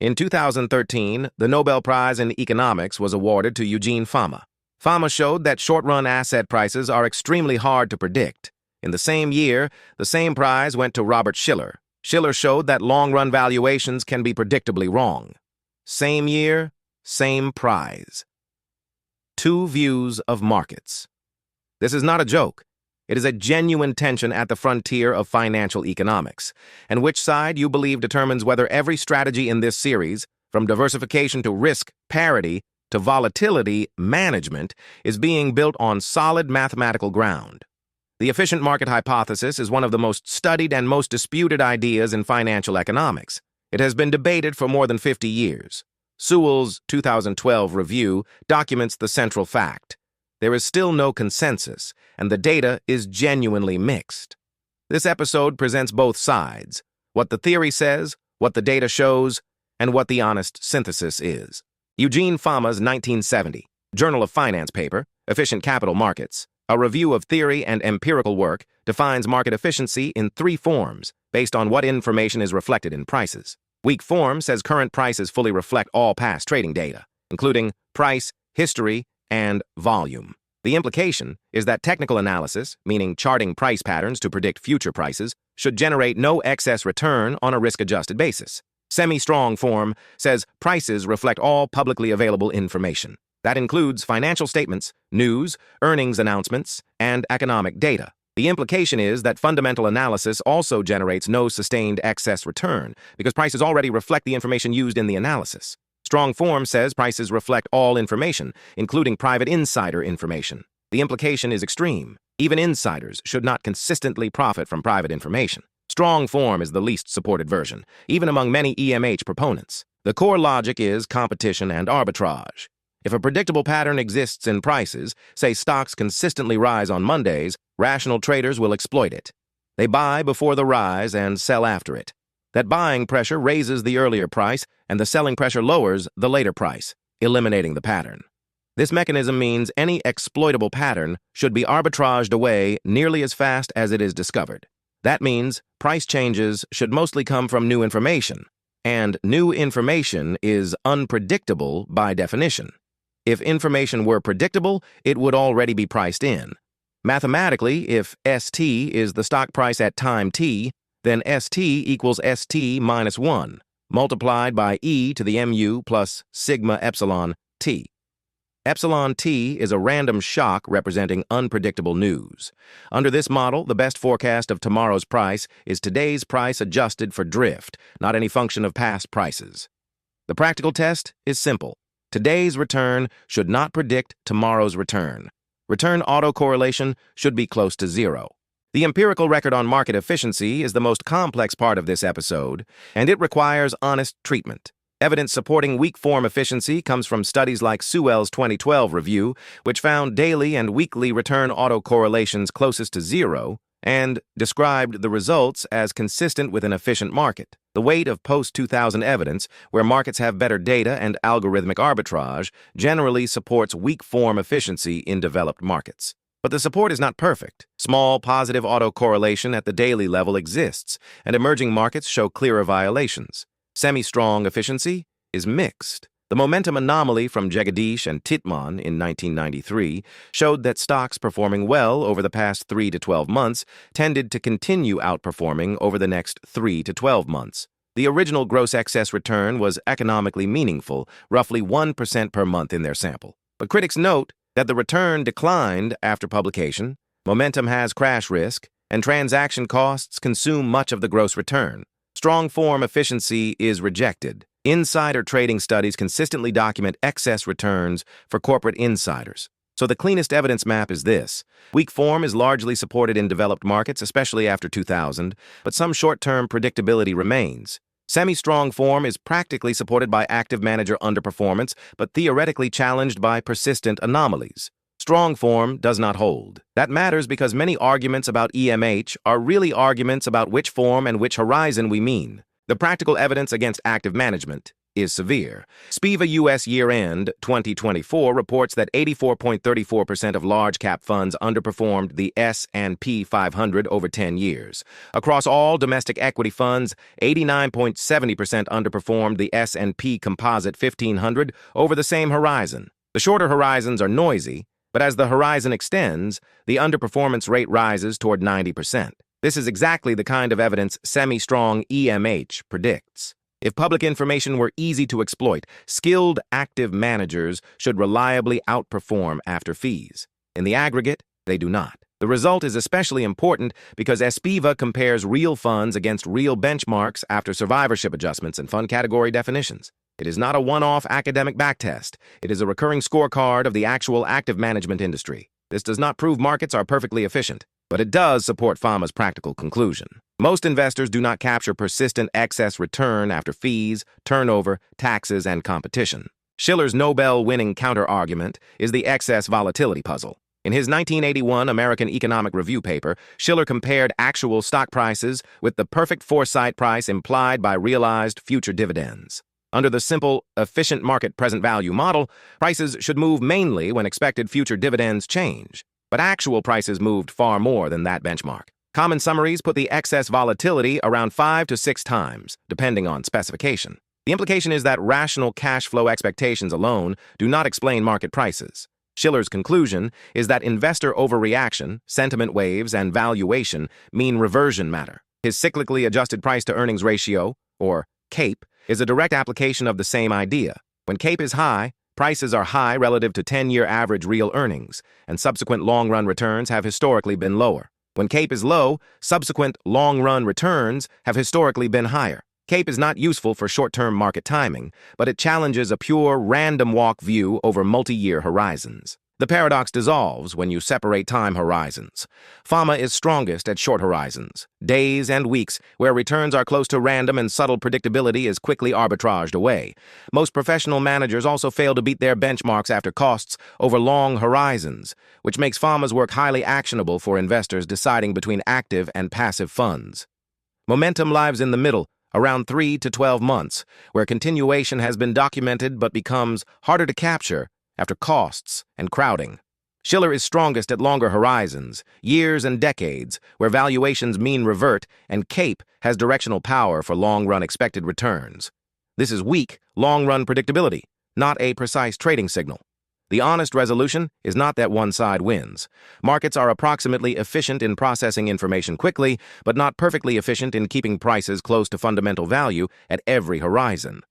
In 2013, the Nobel Prize in Economics was awarded to Eugene Fama. Fama showed that short-run asset prices are extremely hard to predict. In the same year, the same prize went to Robert Shiller. Shiller showed that long-run valuations can be predictably wrong. Same year, same prize. Two views of markets. This is not a joke. It is a genuine tension at the frontier of financial economics, and which side you believe determines whether every strategy in this series, from diversification to risk parity to volatility management, is being built on solid mathematical ground. The efficient market hypothesis is one of the most studied and most disputed ideas in financial economics. It has been debated for more than 50 years. Sewell's 2012 review documents the central fact. There is still no consensus, and the data is genuinely mixed. This episode presents both sides, what the theory says, what the data shows, and what the honest synthesis is. Eugene Fama's 1970 Journal of Finance paper, Efficient Capital Markets, a review of theory and empirical work, defines market efficiency in three forms, based on what information is reflected in prices. Weak form says current prices fully reflect all past trading data, including price, history, and volume. The implication is that technical analysis, meaning charting price patterns to predict future prices, should generate no excess return on a risk-adjusted basis. Semi-strong form says prices reflect all publicly available information. That includes financial statements, news, earnings announcements, and economic data. The implication is that fundamental analysis also generates no sustained excess return because prices already reflect the information used in the analysis. Strong form says prices reflect all information, including private insider information. The implication is extreme. Even insiders should not consistently profit from private information. Strong form is the least supported version, even among many EMH proponents. The core logic is competition and arbitrage. If a predictable pattern exists in prices, say stocks consistently rise on Mondays, rational traders will exploit it. They buy before the rise and sell after it. That buying pressure raises the earlier price and the selling pressure lowers the later price, eliminating the pattern. This mechanism means any exploitable pattern should be arbitraged away nearly as fast as it is discovered. That means price changes should mostly come from new information, and new information is unpredictable by definition. If information were predictable, it would already be priced in. Mathematically, if ST is the stock price at time t, then ST equals ST minus 1, multiplied by e to the mu plus sigma epsilon t. Epsilon t is a random shock representing unpredictable news. Under this model, the best forecast of tomorrow's price is today's price adjusted for drift, not any function of past prices. The practical test is simple. Today's return should not predict tomorrow's return. Return autocorrelation should be close to zero. The empirical record on market efficiency is the most complex part of this episode, and it requires honest treatment. Evidence supporting weak form efficiency comes from studies like Sewell's 2012 review, which found daily and weekly return autocorrelations closest to zero, and described the results as consistent with an efficient market. The weight of post-2000 evidence, where markets have better data and algorithmic arbitrage, generally supports weak form efficiency in developed markets. But the support is not perfect. Small positive autocorrelation at the daily level exists, and emerging markets show clearer violations. Semi-strong efficiency is mixed. The momentum anomaly from Jagadish and Titman in 1993 showed that stocks performing well over the past 3 to 12 months tended to continue outperforming over the next 3 to 12 months. The original gross excess return was economically meaningful, roughly 1% per month in their sample. But critics note that the return declined after publication, momentum has crash risk, and transaction costs consume much of the gross return. Strong form efficiency is rejected. Insider trading studies consistently document excess returns for corporate insiders. So the cleanest evidence map is this. Weak form is largely supported in developed markets, especially after 2000, but some short-term predictability remains. Semi-strong form is practically supported by active manager underperformance, but theoretically challenged by persistent anomalies. Strong form does not hold. That matters because many arguments about EMH are really arguments about which form and which horizon we mean. The practical evidence against active management is severe. SPIVA U.S. year-end 2024 reports that 84.34% of large-cap funds underperformed the S&P 500 over 10 years. Across all domestic equity funds, 89.70% underperformed the S&P Composite 1500 over the same horizon. The shorter horizons are noisy, but as the horizon extends, the underperformance rate rises toward 90%. This is exactly the kind of evidence semi-strong EMH predicts. If public information were easy to exploit, skilled active managers should reliably outperform after fees. In the aggregate, they do not. The result is especially important because SPIVA compares real funds against real benchmarks after survivorship adjustments and fund category definitions. It is not a one-off academic backtest. It is a recurring scorecard of the actual active management industry. This does not prove markets are perfectly efficient, but it does support Fama's practical conclusion. Most investors do not capture persistent excess return after fees, turnover, taxes, and competition. Shiller's Nobel-winning counter-argument is the excess volatility puzzle. In his 1981 American Economic Review paper, Shiller compared actual stock prices with the perfect foresight price implied by realized future dividends. Under the simple, efficient market present value model, prices should move mainly when expected future dividends change. But actual prices moved far more than that benchmark. Common summaries put the excess volatility around 5 to 6 times, depending on specification. The implication is that rational cash flow expectations alone do not explain market prices. Shiller's conclusion is that investor overreaction, sentiment waves, and valuation mean reversion matter. His cyclically adjusted price-to-earnings ratio, or CAPE, is a direct application of the same idea. When CAPE is high, prices are high relative to 10-year average real earnings, and subsequent long-run returns have historically been lower. When CAPE is low, subsequent long-run returns have historically been higher. CAPE is not useful for short-term market timing, but it challenges a pure random walk view over multi-year horizons. The paradox dissolves when you separate time horizons. Fama is strongest at short horizons, days and weeks, where returns are close to random and subtle predictability is quickly arbitraged away. Most professional managers also fail to beat their benchmarks after costs over long horizons, which makes Fama's work highly actionable for investors deciding between active and passive funds. Momentum lies in the middle, around 3 to 12 months, where continuation has been documented but becomes harder to capture after costs and crowding. Shiller is strongest at longer horizons, years and decades, where valuations mean revert, and CAPE has directional power for long-run expected returns. This is weak, long-run predictability, not a precise trading signal. The honest resolution is not that one side wins. Markets are approximately efficient in processing information quickly, but not perfectly efficient in keeping prices close to fundamental value at every horizon.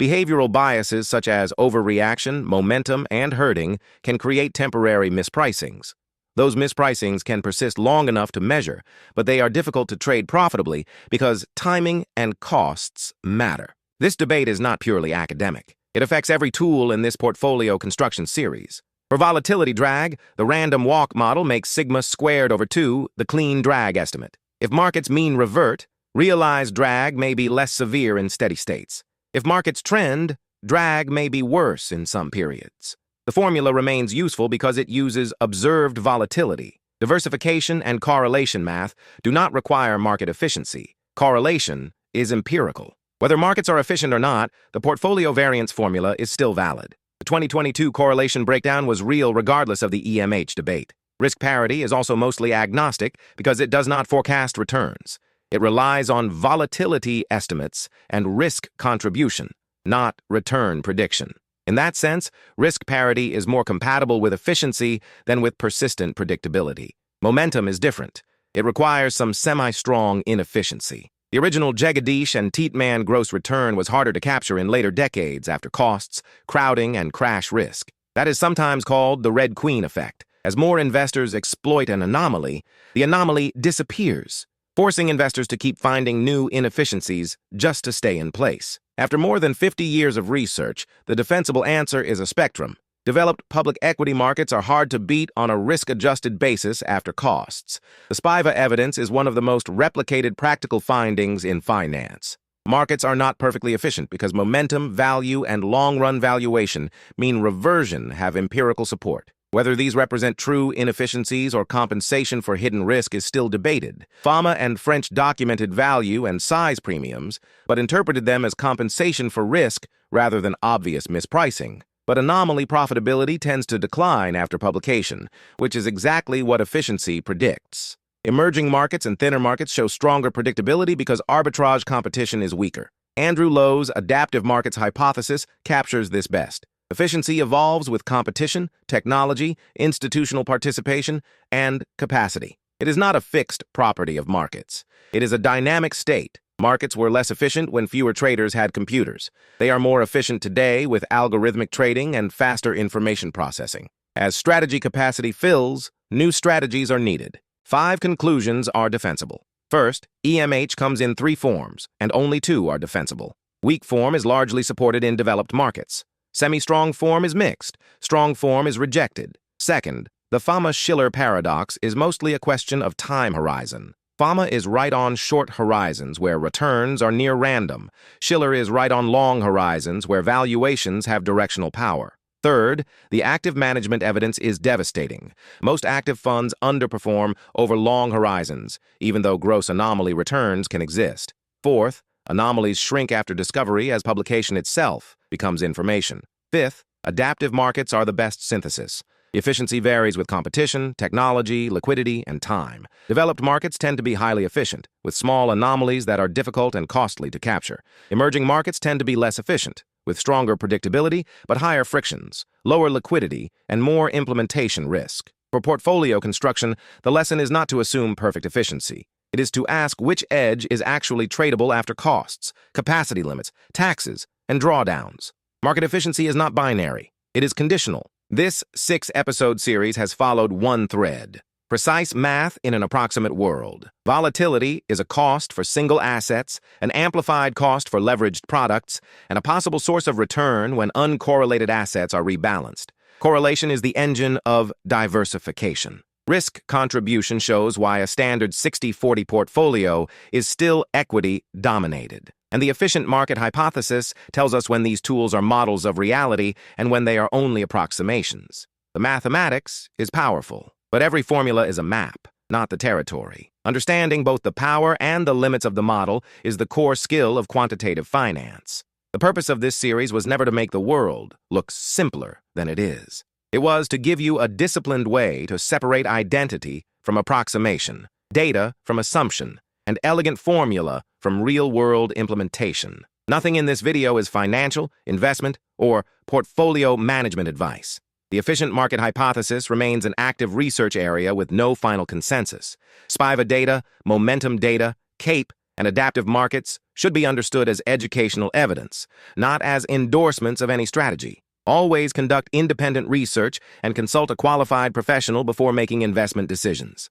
Behavioral biases such as overreaction, momentum, and herding can create temporary mispricings. Those mispricings can persist long enough to measure, but they are difficult to trade profitably because timing and costs matter. This debate is not purely academic. It affects every tool in this portfolio construction series. For volatility drag, the random walk model makes sigma squared over 2 the clean drag estimate. If markets mean revert, realized drag may be less severe in steady states. If markets trend, drag may be worse in some periods. The formula remains useful because it uses observed volatility. Diversification and correlation math do not require market efficiency. Correlation is empirical. Whether markets are efficient or not, the portfolio variance formula is still valid. The 2022 correlation breakdown was real regardless of the EMH debate. Risk parity is also mostly agnostic because it does not forecast returns. It relies on volatility estimates and risk contribution, not return prediction. In that sense, risk parity is more compatible with efficiency than with persistent predictability. Momentum is different. It requires some semi-strong inefficiency. The original Jagadish and Tietman gross return was harder to capture in later decades after costs, crowding, and crash risk. That is sometimes called the Red Queen effect. As more investors exploit an anomaly, the anomaly disappears, forcing investors to keep finding new inefficiencies just to stay in place. After more than 50 years of research, the defensible answer is a spectrum. Developed public equity markets are hard to beat on a risk-adjusted basis after costs. The SPIVA evidence is one of the most replicated practical findings in finance. Markets are not perfectly efficient because momentum, value, and long-run valuation mean reversion have empirical support. Whether these represent true inefficiencies or compensation for hidden risk is still debated. Fama and French documented value and size premiums, but interpreted them as compensation for risk rather than obvious mispricing. But anomaly profitability tends to decline after publication, which is exactly what efficiency predicts. Emerging markets and thinner markets show stronger predictability because arbitrage competition is weaker. Andrew Lowe's adaptive markets hypothesis captures this best. Efficiency evolves with competition, technology, institutional participation, and capacity. It is not a fixed property of markets. It is a dynamic state. Markets were less efficient when fewer traders had computers. They are more efficient today with algorithmic trading and faster information processing. As strategy capacity fills, new strategies are needed. 5 conclusions are defensible. First, EMH comes in 3 forms, and only 2 are defensible. Weak form is largely supported in developed markets. Semi-strong form is mixed. Strong form is rejected. Second, the Fama-Shiller paradox is mostly a question of time horizon. Fama is right on short horizons where returns are near random. Shiller is right on long horizons where valuations have directional power. Third, the active management evidence is devastating. Most active funds underperform over long horizons, even though gross anomaly returns can exist. Fourth, anomalies shrink after discovery as publication itself becomes information. Fifth, adaptive markets are the best synthesis. Efficiency varies with competition, technology, liquidity, and time. Developed markets tend to be highly efficient, with small anomalies that are difficult and costly to capture. Emerging markets tend to be less efficient, with stronger predictability but higher frictions, lower liquidity, and more implementation risk. For portfolio construction, the lesson is not to assume perfect efficiency. It is to ask which edge is actually tradable after costs, capacity limits, taxes, and drawdowns. Market efficiency is not binary. It is conditional. This 6-episode series has followed one thread: precise math in an approximate world. Volatility is a cost for single assets, an amplified cost for leveraged products, and a possible source of return when uncorrelated assets are rebalanced. Correlation is the engine of diversification. Risk contribution shows why a standard 60-40 portfolio is still equity-dominated. And the efficient market hypothesis tells us when these tools are models of reality and when they are only approximations. The mathematics is powerful, but every formula is a map, not the territory. Understanding both the power and the limits of the model is the core skill of quantitative finance. The purpose of this series was never to make the world look simpler than it is. It was to give you a disciplined way to separate identity from approximation, data from assumption, and elegant formula from real-world implementation. Nothing in this video is financial, investment, or portfolio management advice. The efficient market hypothesis remains an active research area with no final consensus. SPIVA data, momentum data, CAPE, and adaptive markets should be understood as educational evidence, not as endorsements of any strategy. Always conduct independent research and consult a qualified professional before making investment decisions.